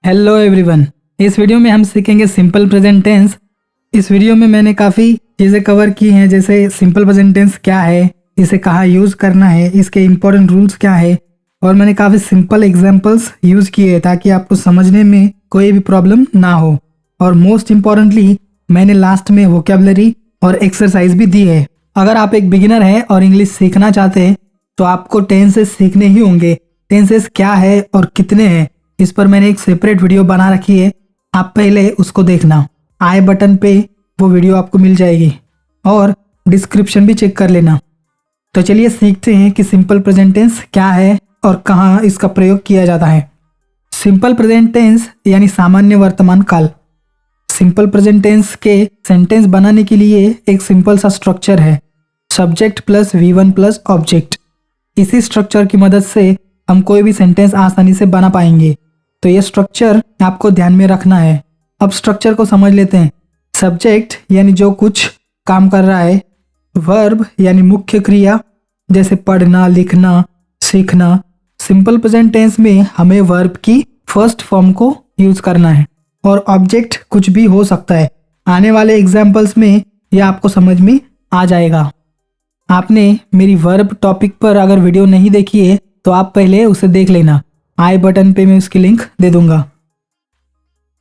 Hello everyone. इस video में हम सीखेंगे सिंपल प्रेजेंट टेंस। इस वीडियो में मैंने काफ़ी चीज़ें कवर की हैं, जैसे सिंपल प्रेजेंट टेंस क्या है, इसे कहाँ यूज़ करना है, इसके इम्पोर्टेंट रूल्स क्या है, और मैंने काफ़ी सिंपल एग्जांपल्स यूज़ किए हैं ताकि आपको समझने में कोई भी प्रॉब्लम ना हो। और मोस्ट इम्पॉर्टेंटली मैंने लास्ट में वोकैबुलरी और एक्सरसाइज भी दी है। अगर आप एक बिगिनर हैं और इंग्लिश सीखना चाहते हैं तो आपको टेंसेस सीखने ही होंगे। टेंसेस क्या है और कितने हैं, इस पर मैंने एक सेपरेट वीडियो बना रखी है, आप पहले उसको देखना। आई बटन पे वो वीडियो आपको मिल जाएगी और डिस्क्रिप्शन भी चेक कर लेना। तो चलिए सीखते हैं कि सिंपल प्रेजेंट टेंस क्या है और कहाँ इसका प्रयोग किया जाता है। सिंपल प्रेजेंट टेंस यानी सामान्य वर्तमान काल। सिंपल प्रेजेंट टेंस के सेंटेंस बनाने के लिए एक सिंपल सा स्ट्रक्चर है, subject plus V1 plus object. इसी स्ट्रक्चर की मदद से हम कोई भी सेंटेंस आसानी से बना पाएंगे। तो ये स्ट्रक्चर आपको ध्यान में रखना है। अब स्ट्रक्चर को समझ लेते हैं। सब्जेक्ट यानी जो कुछ काम कर रहा है, वर्ब यानी मुख्य क्रिया जैसे पढ़ना, लिखना, सीखना। सिंपल प्रेजेंट टेंस में हमें वर्ब की फर्स्ट फॉर्म को यूज करना है, और ऑब्जेक्ट कुछ भी हो सकता है। आने वाले एग्जाम्पल्स में यह आपको समझ में आ जाएगा। आपने मेरी वर्ब टॉपिक पर अगर वीडियो नहीं देखी है तो आप पहले उसे देख लेना, आई बटन पे मैं उसकी लिंक दे दूंगा।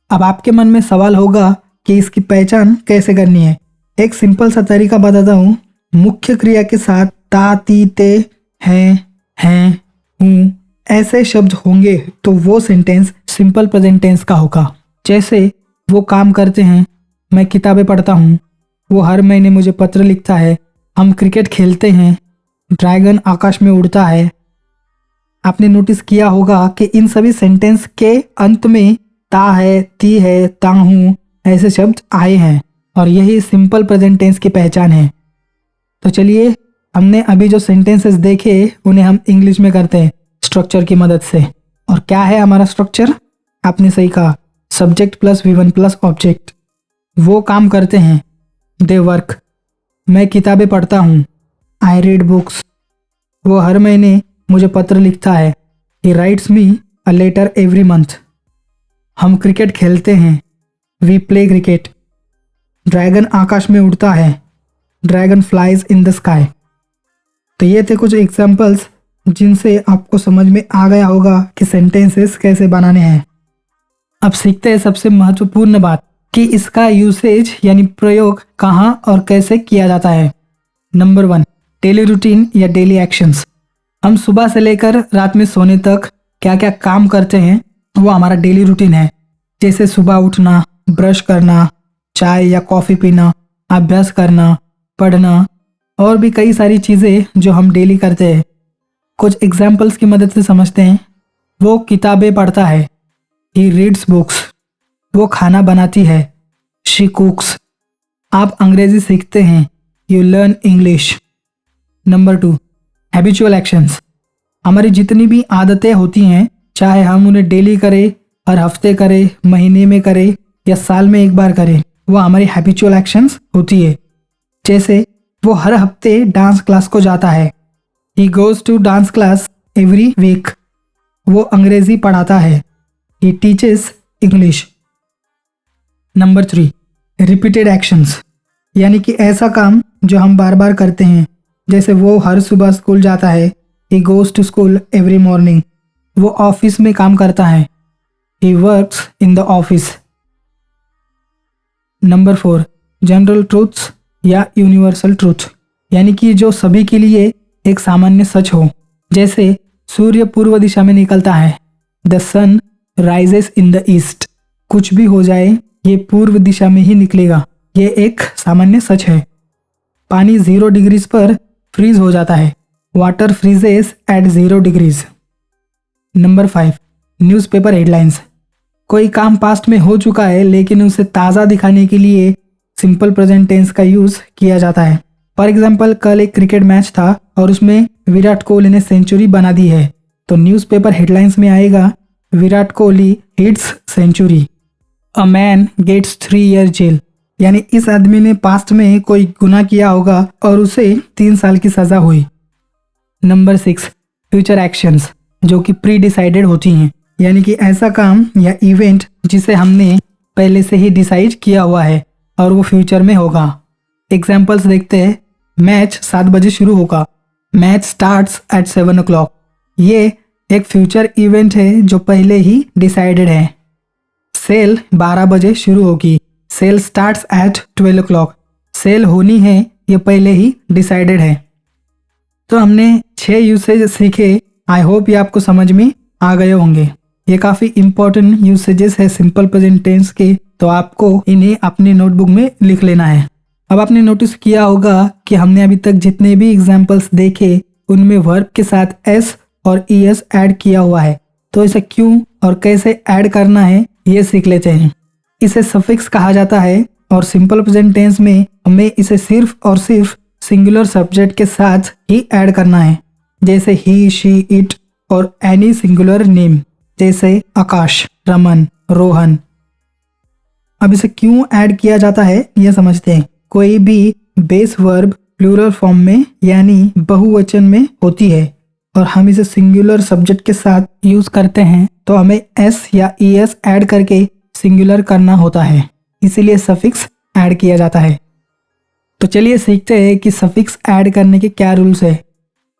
अब आपके मन में सवाल होगा कि इसकी पहचान कैसे करनी है। एक सिंपल सा तरीका बताता हूँ। मुख्य क्रिया के साथ ता, ती, ते, हैं, हूँ ऐसे शब्द होंगे तो वो सेंटेंस सिंपल प्रेजेंट टेंस का होगा। जैसे वो काम करते हैं, मैं किताबें पढ़ता हूँ, वो हर महीने मुझे पत्र लिखता है, हम क्रिकेट खेलते हैं, ड्रैगन आकाश में उड़ता है। आपने नोटिस किया होगा कि इन सभी सेंटेंस के अंत में ता है, ती है, ता हूँ ऐसे शब्द आए हैं, और यही सिंपल प्रेजेंट टेंस की पहचान है। तो चलिए, हमने अभी जो सेंटेंसेस देखे उन्हें हम इंग्लिश में करते हैं स्ट्रक्चर की मदद से। और क्या है हमारा स्ट्रक्चर? आपने सही कहा, subject plus V1 plus object. वो काम करते हैं, दे वर्क। मैं किताबें पढ़ता हूँ, आई रीड बुक्स। वो हर महीने मुझे पत्र लिखता है, he writes me a letter every month. हम क्रिकेट खेलते हैं, वी प्ले क्रिकेट। ड्रैगन आकाश में उड़ता है, dragon flies in the sky. तो ये थे कुछ एग्जाम्पल्स जिनसे आपको समझ में आ गया होगा कि सेंटेंसेस कैसे बनाने हैं। अब सीखते हैं सबसे महत्वपूर्ण बात कि इसका यूसेज यानी प्रयोग कहाँ और कैसे किया जाता है। नंबर 1, डेली रूटीन या डेली एक्शंस। हम सुबह से लेकर रात में सोने तक क्या क्या काम करते हैं वो हमारा डेली रूटीन है। जैसे सुबह उठना, ब्रश करना, चाय या कॉफ़ी पीना, अभ्यास करना, पढ़ना, और भी कई सारी चीज़ें जो हम डेली करते हैं। कुछ एग्जाम्पल्स की मदद से समझते हैं। वो किताबें पढ़ता है, ही रीड्स बुक्स। वो खाना बनाती है, शी कुक्स। आप अंग्रेजी सीखते हैं, you learn English. Number 2, habitual actions. हमारी जितनी भी आदतें होती हैं, चाहे हम उन्हें डेली करें, हर हफ्ते करें, महीने में करें या साल में एक बार करें, वो हमारी हैबिचुअल एक्शंस होती है। जैसे वो हर हफ्ते डांस क्लास को जाता है, he goes to dance class every week. वो अंग्रेजी पढ़ाता है, he teaches English. Number 3, repeated actions, यानी कि ऐसा काम जो हम बार बार करते हैं। जैसे वो हर सुबह स्कूल जाता है, he goes to school every morning. वो ऑफिस में काम करता है, he works in the office. Number 4, general truths या यूनिवर्सल ट्रूथ, यानी कि जो सभी के लिए एक सामान्य सच हो। जैसे सूर्य पूर्व दिशा में निकलता है, the sun rises in the east. कुछ भी हो जाए ये पूर्व दिशा में ही निकलेगा, ये एक सामान्य सच है। पानी 0 डिग्रीज पर फ्रीज हो जाता है, water freezes at 0 degrees. Number 5, newspaper headlines. कोई काम पास्ट में हो चुका है लेकिन उसे ताज़ा दिखाने के लिए सिंपल प्रेजेंट टेंस का यूज किया जाता है। फॉर एग्जाम्पल, कल एक क्रिकेट मैच था और उसमें विराट कोहली ने सेंचुरी बना दी है, तो न्यूज़पेपर हेडलाइंस में आएगा, Virat Kohli hits century, a man gets 3 year jail. यानी इस आदमी ने पास्ट में कोई गुनाह किया होगा और उसे 3 साल की सजा हुई। नंबर 6, फ्यूचर एक्शंस, जो कि प्री डिसाइडेड होती हैं, यानी कि ऐसा काम या इवेंट जिसे हमने पहले से ही डिसाइड किया हुआ है और वो फ्यूचर में होगा। एग्जाम्पल्स देखते हैं। मैच 7 बजे शुरू होगा। Match starts at 7 o'clock। ये एक फ्यूचर इवेंट है जो पहले ही डिसाइडेड है। सेल 12 बजे शुरू होगी। Cell starts at 12 o'clock। Cell होनी है, ये पहले ही डिसाइडेड है। तो हमने 6 यूसेज सीखे। आई होप ये आपको समझ में आ गए होंगे। ये काफ़ी इंपॉर्टेंट यूसेजेस है सिंपल प्रेजेंट टेंस के, तो आपको इन्हें अपनी नोटबुक में लिख लेना है। अब आपने नोटिस किया होगा कि हमने अभी तक जितने भी एग्जाम्पल्स देखे उनमें वर्ब के साथ एस और ईएस ऐड किया हुआ है। तो इसे क्यों और कैसे ऐड करना है ये सीख लेते हैं। इसे सफिक्स कहा जाता है और सिंपल प्रेजेंट टेंस में हमें इसे सिर्फ और सिर्फ सिंगुलर सब्जेक्ट के साथ ही ऐड करना है, जैसे ही, शी, इट और एनी सिंगुलर नेम जैसे आकाश, रमन, रोहन। अब इसे क्यों ऐड किया जाता है ये समझते हैं। कोई भी बेस वर्ब प्लूरल फॉर्म में यानी बहुवचन में होती है और हम इसे सिंगुलर सब्जेक्ट के साथ यूज करते हैं, तो हमें एस या ईएस ऐड करके सिंगुलर करना होता है, इसीलिए सफिक्स ऐड किया जाता है। तो चलिए सीखते हैं कि सफिक्स ऐड करने के क्या रूल्स है।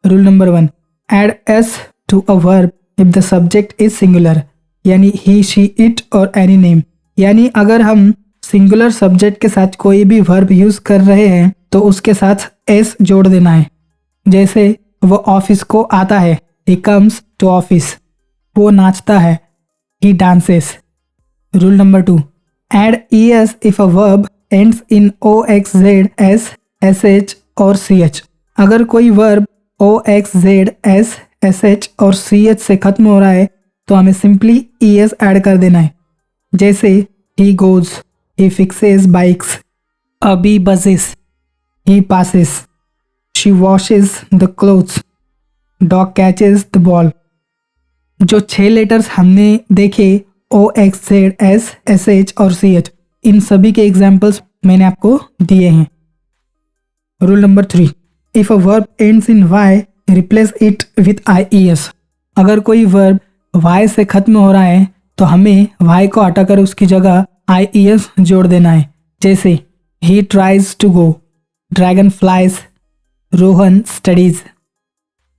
Rule number 1, add S to a verb if the subject is singular, यानी ही, शी, इट और एनी नेम। यानी अगर हम सिंगुलर सब्जेक्ट के साथ कोई भी वर्ब यूज कर रहे हैं तो उसके साथ एस जोड़ देना है। जैसे वो ऑफिस को आता है, ही कम्स टू ऑफिस। वो नाचता है, he dances. Rule number 2, add E S if a verb ends in O X Z S S H और सी एच। अगर कोई verb O X Z S S H और सी एच से खत्म हो रहा है तो हमें सिंपली ईएस ऐड कर देना है। जैसे he goes, he fixes bikes, a bee buzzes, he passes, she washes the clothes, dog catches the ball. जो 6 लेटर्स हमने देखे O X Z S S H और सी एच, इन सभी के एग्जाम्पल्स मैंने आपको दिए हैं। Rule number 3, if a verb ends in Y replace it with I E S. अगर कोई वर्ब वाई से खत्म हो रहा है तो हमें वाई को हटाकर उसकी जगह आई ई एस जोड़ देना है। जैसे he tries to go, dragon flies, Rohan studies.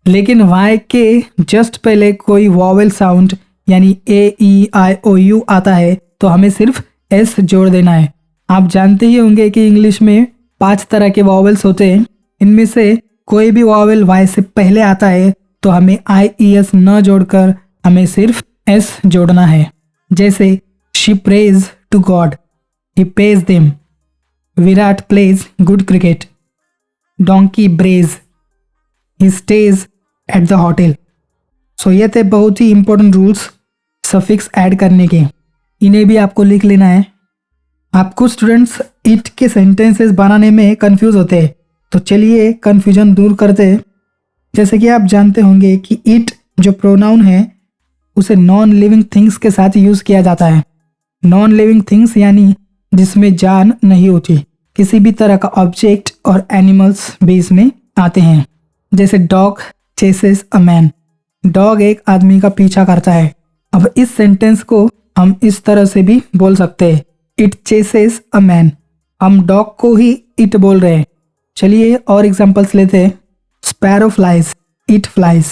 लेकिन वाई के जस्ट पहले कोई वॉवेल साउंड यानी ए ई आई ओ यू आता है तो हमें सिर्फ एस जोड़ देना है। आप जानते ही होंगे कि इंग्लिश में 5 तरह के वॉवेल्स होते हैं। इनमें से कोई भी वॉवेल वाई से पहले आता है तो हमें आई ई एस न जोड़कर हमें सिर्फ एस जोड़ना है। जैसे she prays to God, he pays them, Virat plays good cricket, donkey brays, he stays at the hotel. So ये थे बहुत ही इंपॉर्टेंट रूल्स सफिक्स ऐड करने के, इन्हें भी आपको लिख लेना है। आपको स्टूडेंट्स इट के सेंटेंसेस बनाने में कंफ्यूज होते हैं, तो चलिए कंफ्यूजन दूर करते हैं। जैसे कि आप जानते होंगे कि इट जो प्रोनाउन है उसे नॉन लिविंग थिंग्स के साथ यूज किया जाता है। नॉन लिविंग थिंग्स यानी जिसमें जान नहीं होती, किसी भी तरह का ऑब्जेक्ट और एनिमल्स भी इसमें आते हैं। जैसे dog chases a man, dog एक आदमी का पीछा करता है। अब इस सेंटेंस को हम इस तरह से भी बोल सकते हैं, इट चेसेस अ मैन। हम डॉग को ही इट बोल रहे हैं। चलिए और एग्जांपल्स लेते हैं। Sparrow flies, it flies,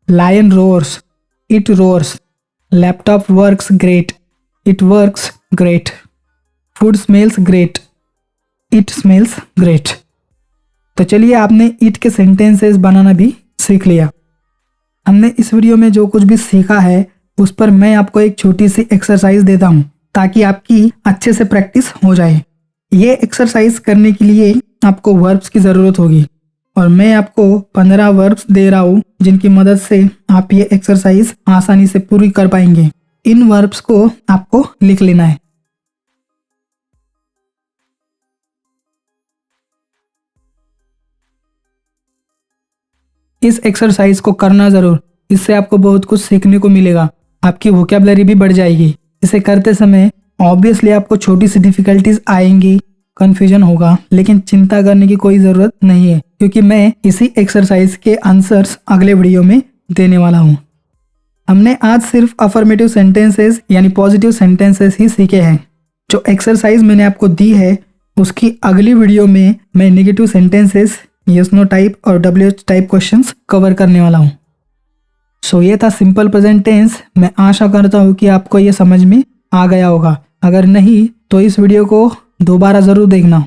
lion roars, it roars, laptop works great, it works great, food smells great, it smells great. तो चलिए आपने इट के सेंटेंसेस बनाना भी सीख लिया। हमने इस वीडियो में जो कुछ भी सीखा है उस पर मैं आपको एक छोटी सी एक्सरसाइज देता हूँ ताकि आपकी अच्छे से प्रैक्टिस हो जाए। ये एक्सरसाइज करने के लिए आपको वर्ब्स की ज़रूरत होगी और मैं आपको 15 वर्ब्स दे रहा हूँ जिनकी मदद से आप ये एक्सरसाइज आसानी से पूरी कर पाएंगे। इन वर्ब्स को आपको लिख लेना है। इस एक्सरसाइज को करना ज़रूर, इससे आपको बहुत कुछ सीखने को मिलेगा, आपकी वोकैबुलरी भी बढ़ जाएगी। इसे करते समय ऑब्वियसली आपको छोटी सी डिफिकल्टीज आएंगी, कंफ्यूजन होगा, लेकिन चिंता करने की कोई ज़रूरत नहीं है क्योंकि मैं इसी एक्सरसाइज के आंसर्स अगले वीडियो में देने वाला हूँ। हमने आज सिर्फ अफर्मेटिव सेंटेंसेस यानी पॉजिटिव सेंटेंसेस ही सीखे हैं। जो एक्सरसाइज मैंने आपको दी है उसकी अगली वीडियो में मैं negative sentences, yes no type और WH टाइप क्वेश्चंस कवर करने वाला हूँ। सो ये था सिंपल प्रेजेंट टेंस। मैं आशा करता हूँ कि आपको ये समझ में आ गया होगा। अगर नहीं तो इस वीडियो को दोबारा ज़रूर देखना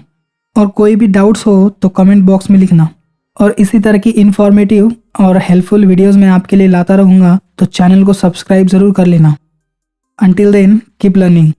और कोई भी डाउट्स हो तो कमेंट बॉक्स में लिखना। और इसी तरह की इन्फॉर्मेटिव और हेल्पफुल वीडियोस मैं आपके लिए लाता रहूँगा, तो चैनल को सब्सक्राइब ज़रूर कर लेना। Until then keep learning.